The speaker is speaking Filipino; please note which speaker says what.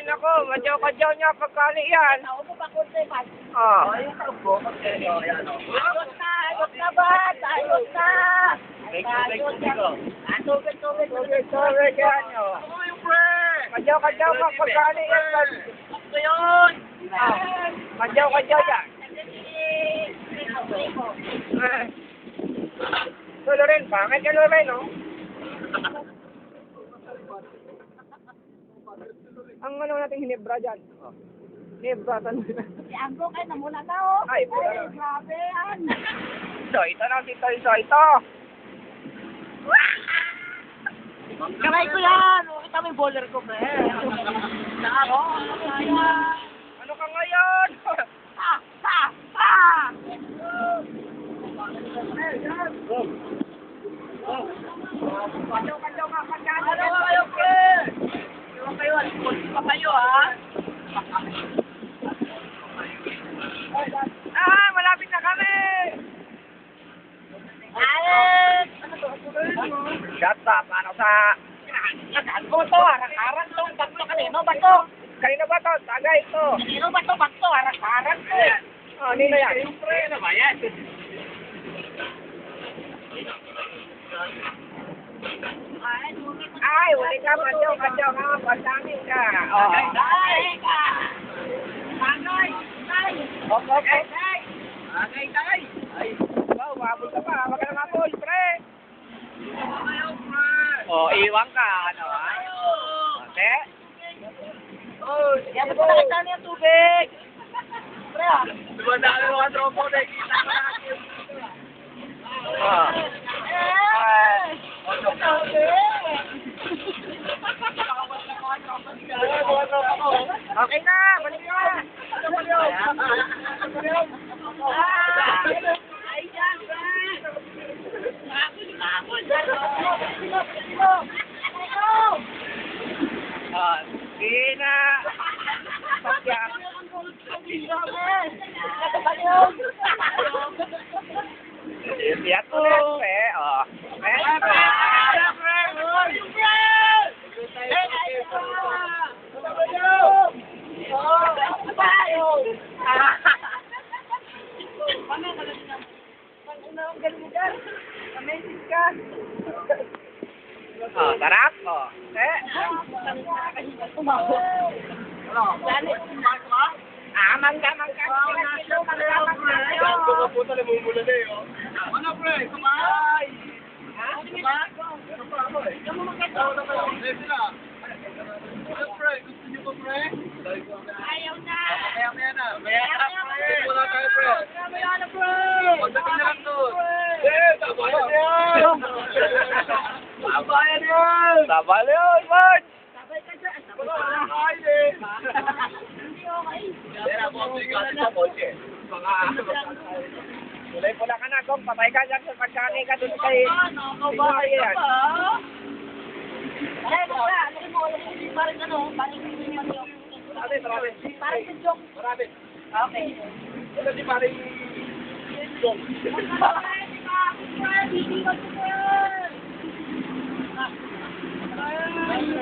Speaker 1: Ay, naku, madyaw-kadyaw niya pagkali yan.
Speaker 2: Ako pa konti, Pat.
Speaker 1: Ah.
Speaker 2: Ayos na ba? Ayos na! Ayos na!
Speaker 1: Tubig yan, oh. Madyaw-kadyaw ka pagkali yan.
Speaker 2: Ako yun!
Speaker 1: Ah, madyaw-kadyaw yan. Loren, pangit ka Loren, no? Ang ano natin hinibra dyan. Oh. Hinibra, tanong.
Speaker 2: Si Anggo kayo na muna na, oh.
Speaker 1: Ay, pula na.
Speaker 2: Grabe yan.
Speaker 1: So, ito na, ito.
Speaker 2: Kamay ko yan! Kita mo yung bowler ko, pre. Ano?
Speaker 1: Ano ka ngayon?
Speaker 2: Ha! Ha! Ha!
Speaker 1: Kadyaw nga, pagkali.
Speaker 2: Ano ba kayo, pre? Ano kayo? Alis pa kayo, ha?
Speaker 1: Ah, malapit na kami!
Speaker 2: Alex!
Speaker 1: Shut up, ano sa...
Speaker 2: Nagaan ko to, harang-harang to. Bakto kanino ba to?
Speaker 1: Kanina ba to? Tagay ito.
Speaker 2: Kanino ba to? Bakto, harang-harang to.
Speaker 1: Oh, nino yan?
Speaker 2: Ano ba yan?
Speaker 1: Ay, uli ka, kadyaw nga, pagdamin ka. Oh.
Speaker 2: Tagay ka! Tagay! Tagay!
Speaker 1: Hop.
Speaker 2: Tagay! Tagay!
Speaker 1: Ay, wow, mabul ka pa. Wag ka na mabul, pre. Oh, iwan ka, ano ha? Okay?
Speaker 2: Oh, yan mo na kita niya tubig! Pre, ah!
Speaker 1: Diba na ano mga tropo na kita ka natin? Ah. Okay na, balik ka.
Speaker 2: Ay, yan, pre!
Speaker 1: Ah, sige na. Pagyak. Siya to, pre. Oh. Oh, sarap. Oh. Mangga.
Speaker 3: Puta na mumula na yun. Ano pre? Kumay! Ha? Ano pre? Gusto niyo ba pre?
Speaker 2: Ayaw na!
Speaker 3: Maya na pre! Wala tayo pre!
Speaker 2: Ayaw na, pre!
Speaker 3: Pagdating na lang doon! Tabayan yan! Tabayan yan!
Speaker 1: Tabal yun, man.
Speaker 2: Sabay ka dyan!
Speaker 3: Wala na kain eh!
Speaker 2: Hindi okay!
Speaker 3: Kaya po ang bigat sa kotse.
Speaker 1: Kulay pula ka na, Gong. Patay ka dyan sa pagkani ka dun kay...
Speaker 2: Nakakabahay ka
Speaker 1: yan.
Speaker 2: pa! Ay, baka, alam mo, parang ano, parang parang sa joke.
Speaker 3: Marami.
Speaker 2: Okay.
Speaker 3: Ito di paring... Jong.
Speaker 2: Ay,